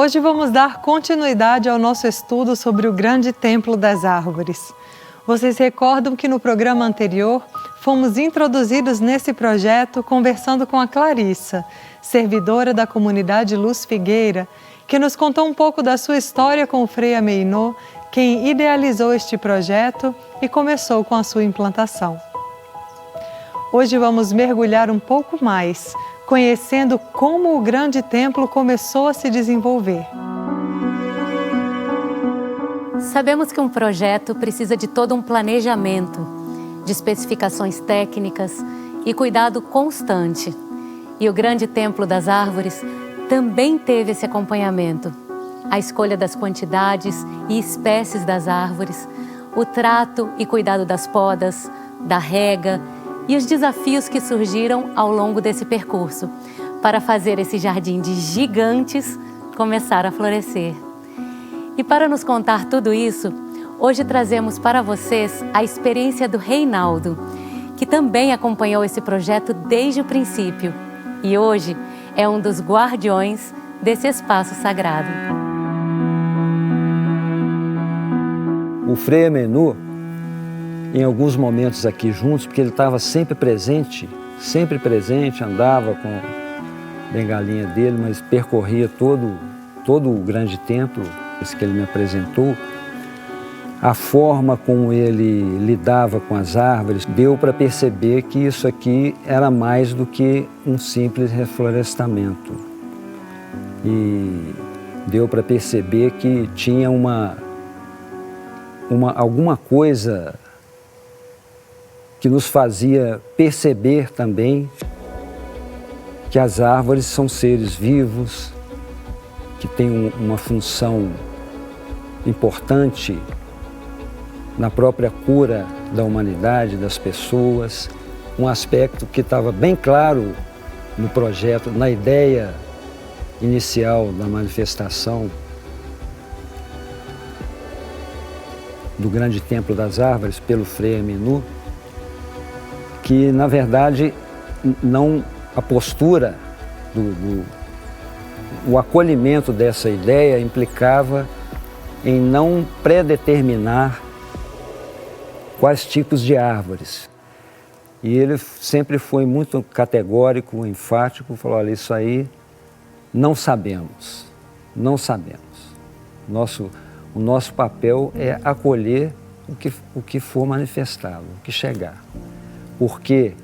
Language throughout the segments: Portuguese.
Hoje vamos dar continuidade ao nosso estudo sobre o Grande Templo das Árvores. Vocês recordam que no programa anterior fomos introduzidos nesse projeto conversando com a Clarissa, servidora da comunidade Luz Figueira, que nos contou um pouco da sua história com o Frei Ameinô, quem idealizou este projeto e começou com a sua implantação. Hoje vamos mergulhar um pouco mais, conhecendo como o Grande Templo começou a se desenvolver. Sabemos que um projeto precisa de todo um planejamento, de especificações técnicas e cuidado constante. E o Grande Templo das Árvores também teve esse acompanhamento. A escolha das quantidades e espécies das árvores, o trato e cuidado das podas, da rega e os desafios que surgiram ao longo desse percurso para fazer esse jardim de gigantes começar a florescer. E para nos contar tudo isso, hoje trazemos para vocês a experiência do Reinaldo, que também acompanhou esse projeto desde o princípio e hoje é um dos guardiões desse espaço sagrado. O Frei Ameinô, em alguns momentos aqui juntos, porque ele estava sempre presente, andava com a bengalinha dele, mas percorria todo o grande templo, esse que ele me apresentou. A forma como ele lidava com as árvores, deu para perceber que isso aqui era mais do que um simples reflorestamento. E deu para perceber que tinha alguma coisa que nos fazia perceber também que as árvores são seres vivos, que têm uma função importante na própria cura da humanidade, das pessoas, um aspecto que estava bem claro no projeto, na ideia inicial da manifestação do Grande Templo das Árvores pelo Frei Ameinô, que na verdade a postura o acolhimento dessa ideia implicava em não predeterminar quais tipos de árvores. E ele sempre foi muito categórico, enfático, falou, olha, isso aí não sabemos. O nosso papel é acolher o que for manifestado, o que chegar. Por quê,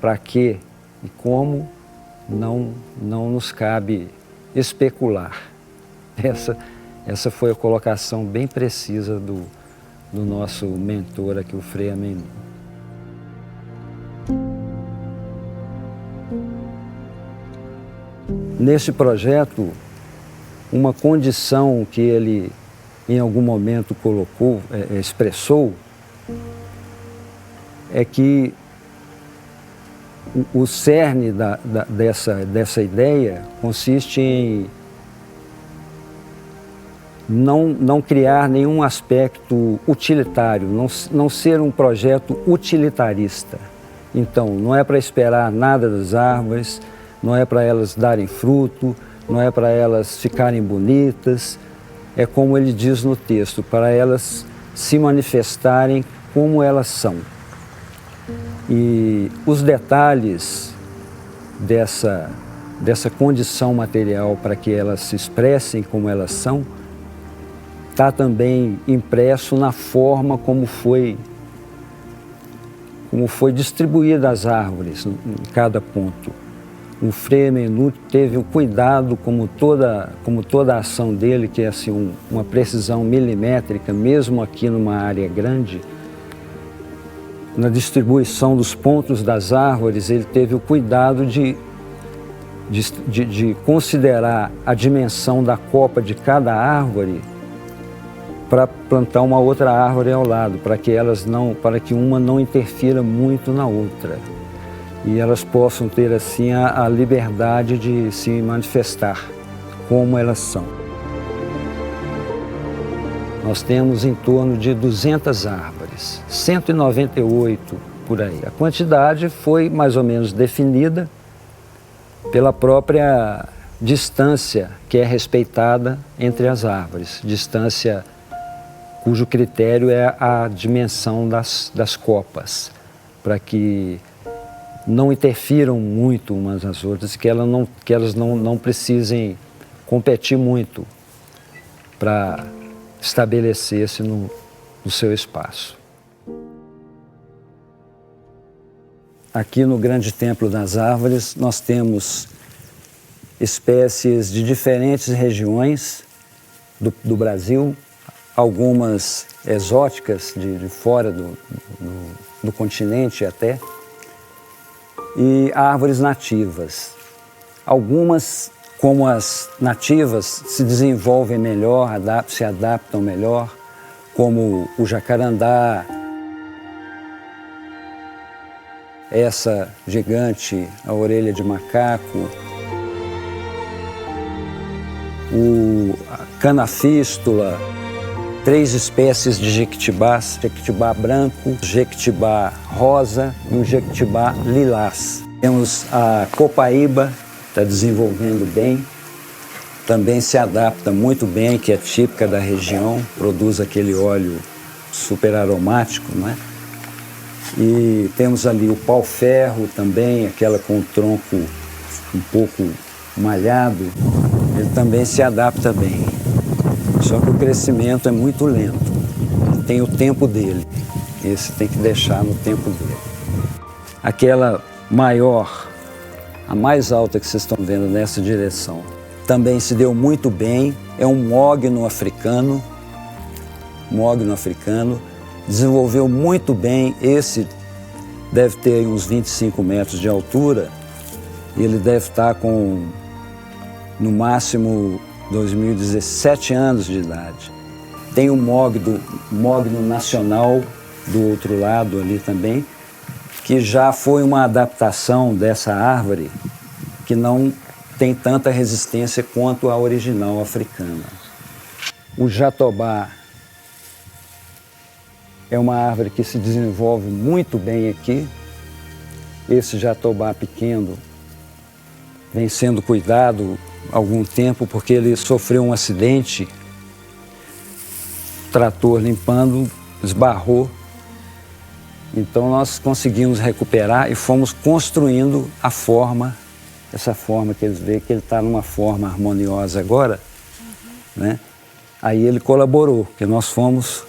para quê e como, não nos cabe especular. Essa foi a colocação bem precisa do nosso mentor aqui, o Frei Ameinô. Neste projeto, uma condição que ele em algum momento colocou, expressou, é que o cerne dessa ideia consiste em não criar nenhum aspecto utilitário, não ser um projeto utilitarista. Então, não é para esperar nada das árvores, não é para elas darem fruto, não é para elas ficarem bonitas, é como ele diz no texto, para elas se manifestarem como elas são. E os detalhes dessa condição material para que elas se expressem como elas são, está também impresso na forma como foi distribuída as árvores em cada ponto. O Frei Ameinô teve o cuidado, como toda a ação dele, que é assim, uma precisão milimétrica, mesmo aqui numa área grande, na distribuição dos pontos das árvores, ele teve o cuidado de considerar a dimensão da copa de cada árvore para plantar uma outra árvore ao lado, para que uma não interfira muito na outra. E elas possam ter assim a liberdade de se manifestar como elas são. Nós temos em torno de 200 árvores, 198 por aí. A quantidade foi mais ou menos definida pela própria distância que é respeitada entre as árvores, distância cujo critério é a dimensão das copas, para que não interfiram muito umas nas outras, que elas não precisem competir muito para estabelecer-se no seu espaço. Aqui no Grande Templo das Árvores nós temos espécies de diferentes regiões do Brasil, algumas exóticas de fora do continente até, e árvores nativas. Algumas, como as nativas, se desenvolvem melhor, se adaptam melhor, como o jacarandá, essa gigante, a orelha de macaco, a canafístula, 3 espécies de jequitibás, jequitibá branco, jequitibá rosa e um jequitibá lilás. Temos a copaíba, está desenvolvendo bem, também se adapta muito bem, que é típica da região, produz aquele óleo super aromático, não é? E temos ali o pau-ferro também, aquela com o tronco um pouco malhado, ele também se adapta bem. Só que o crescimento é muito lento, tem o tempo dele, esse tem que deixar no tempo dele. Aquela maior, a mais alta que vocês estão vendo nessa direção, também se deu muito bem, é um mogno africano, desenvolveu muito bem, esse deve ter uns 25 metros de altura, e ele deve estar com, no máximo, 2017 anos de idade. Tem o mogno nacional do outro lado ali também, que já foi uma adaptação dessa árvore que não tem tanta resistência quanto a original africana. O jatobá é uma árvore que se desenvolve muito bem aqui. Esse jatobá pequeno vem sendo cuidado há algum tempo porque ele sofreu um acidente, o trator limpando, esbarrou. Então nós conseguimos recuperar e fomos construindo a forma, essa forma que eles veem que ele está numa forma harmoniosa agora, né? Aí ele colaborou, porque nós fomos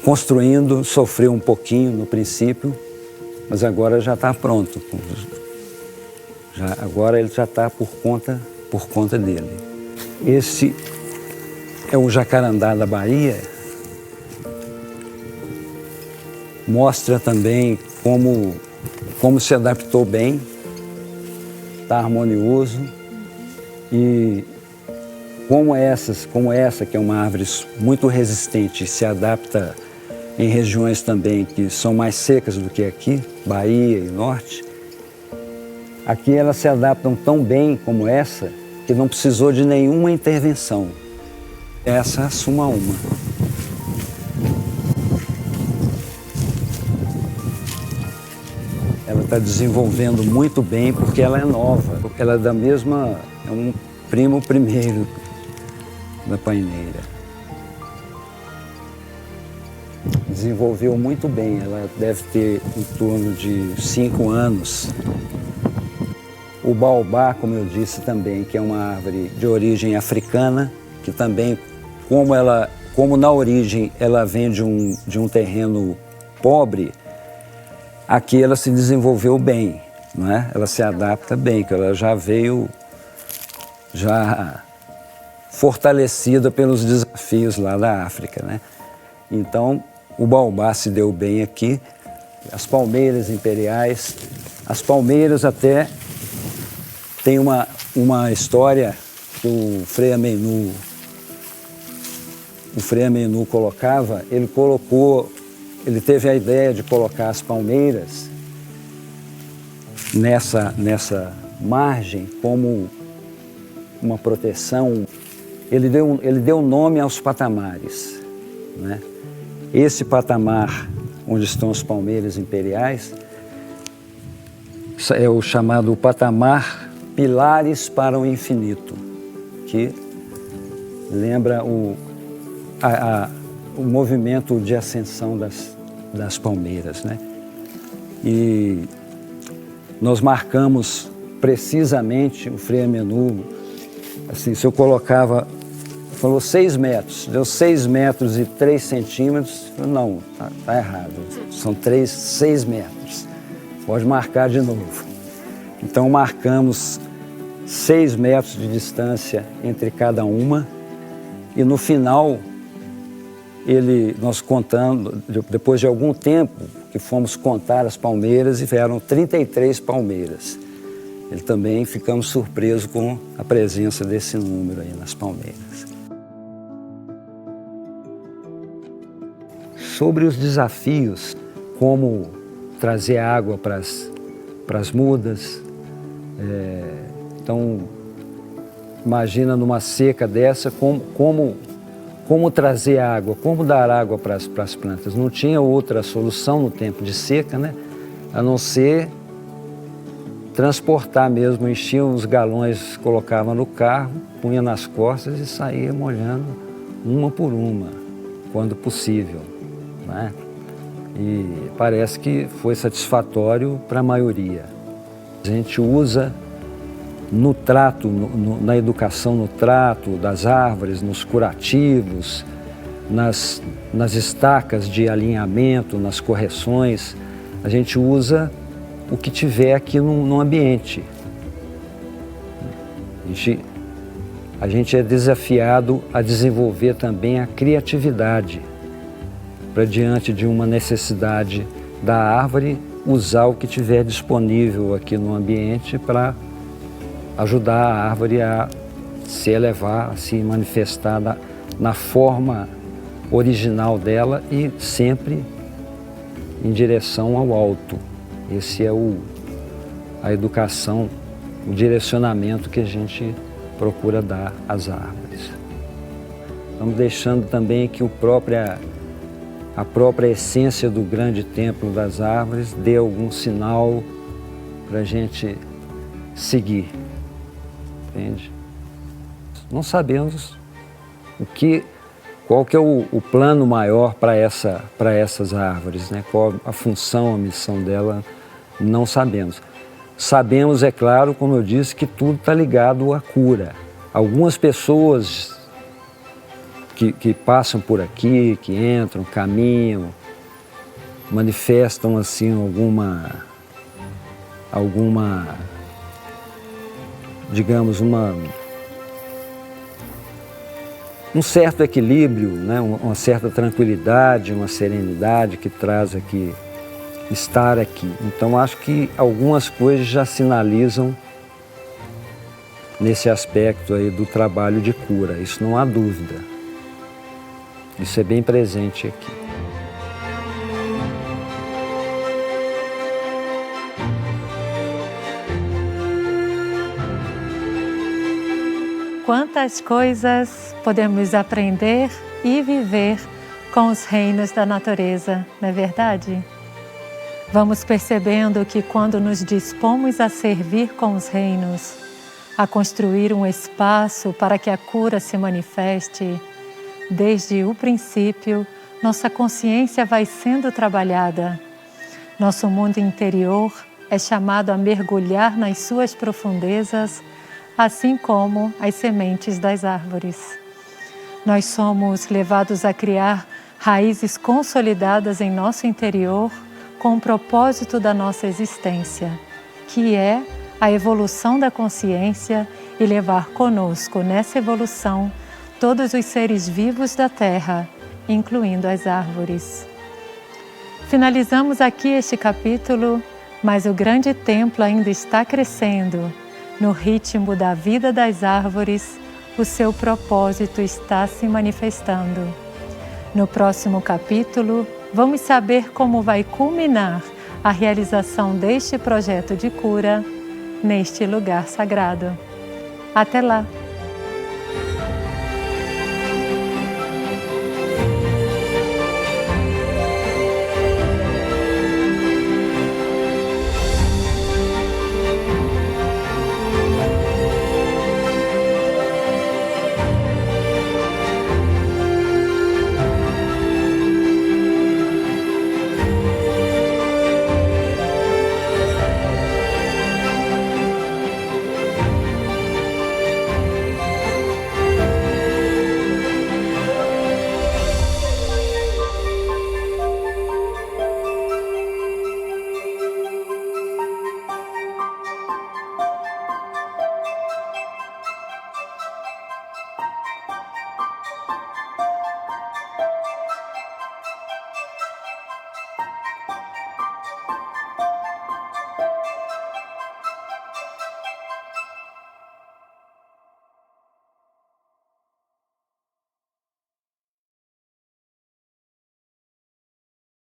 construindo, sofreu um pouquinho no princípio, mas agora já está pronto. Agora ele já está por conta dele. Esse é o jacarandá da Bahia. Mostra também como se adaptou bem, está harmonioso, e como essa que é uma árvore muito resistente, se adapta em regiões também que são mais secas do que aqui, Bahia e Norte. Aqui elas se adaptam tão bem como essa, que não precisou de nenhuma intervenção. Essa é a Suma Uma. Ela está desenvolvendo muito bem porque ela é nova. Ela é um primo primeiro da paineira. Desenvolveu muito bem, ela deve ter em torno de 5 anos. O baobá, como eu disse também, que é uma árvore de origem africana, que também, como na origem ela vem de um terreno pobre, aqui ela se desenvolveu bem, não é? Ela se adapta bem, que ela já veio fortalecida pelos desafios lá da África, né? Então, o baobá se deu bem aqui, as palmeiras imperiais, as palmeiras até tem uma história que o Frei Amenu colocava, ele teve a ideia de colocar as palmeiras nessa margem como uma proteção. Ele deu nome aos patamares, né? Esse patamar onde estão as palmeiras imperiais é o chamado patamar Pilares para o Infinito, que lembra o movimento de ascensão das palmeiras, né? E nós marcamos precisamente o Frei Amenu, assim, se eu colocava, falou 6 metros, deu 6 metros e 3 centímetros, não, tá errado, são 6 metros, pode marcar de novo. Então marcamos 6 metros de distância entre cada uma e no final, nós contando, depois de algum tempo que fomos contar as palmeiras e eram 33 palmeiras. Ele também ficamos surpresos com a presença desse número aí nas palmeiras. Sobre os desafios, como trazer água para as mudas. Então, imagina numa seca dessa, como trazer água, como dar água para as plantas. Não tinha outra solução no tempo de seca, né? A não ser transportar mesmo, enchia os galões, colocava no carro, punha nas costas e saía molhando uma por uma, quando possível, né? E parece que foi satisfatório para a maioria. A gente usa no trato, na educação no trato das árvores, nos curativos, nas estacas de alinhamento, nas correções, a gente usa o que tiver aqui no ambiente. A gente é desafiado a desenvolver também a criatividade para, diante de uma necessidade da árvore, usar o que tiver disponível aqui no ambiente para ajudar a árvore a se elevar, a se manifestar na forma original dela e sempre em direção ao alto. Esse é a educação, o direcionamento que a gente procura dar às árvores. Estamos deixando também que a própria essência do grande templo das árvores dê algum sinal para a gente seguir. Entende? Não sabemos qual que é o plano maior para essas árvores, né? Qual a função, a missão dela, não sabemos. Sabemos, é claro, como eu disse, que tudo está ligado à cura. Algumas pessoas que passam por aqui, que entram, caminham, manifestam assim alguma digamos, um certo equilíbrio, né? Uma certa tranquilidade, uma serenidade que traz aqui, estar aqui. Então, acho que algumas coisas já sinalizam nesse aspecto aí do trabalho de cura, isso não há dúvida. Isso é bem presente aqui. Quantas coisas podemos aprender e viver com os reinos da natureza, não é verdade? Vamos percebendo que quando nos dispomos a servir com os reinos, a construir um espaço para que a cura se manifeste, desde o princípio, nossa consciência vai sendo trabalhada. Nosso mundo interior é chamado a mergulhar nas suas profundezas, assim como as sementes das árvores. Nós somos levados a criar raízes consolidadas em nosso interior com o propósito da nossa existência, que é a evolução da consciência e levar conosco nessa evolução todos os seres vivos da Terra, incluindo as árvores. Finalizamos aqui este capítulo, mas o grande templo ainda está crescendo. No ritmo da vida das árvores, o seu propósito está se manifestando. No próximo capítulo, vamos saber como vai culminar a realização deste projeto de cura neste lugar sagrado. Até lá!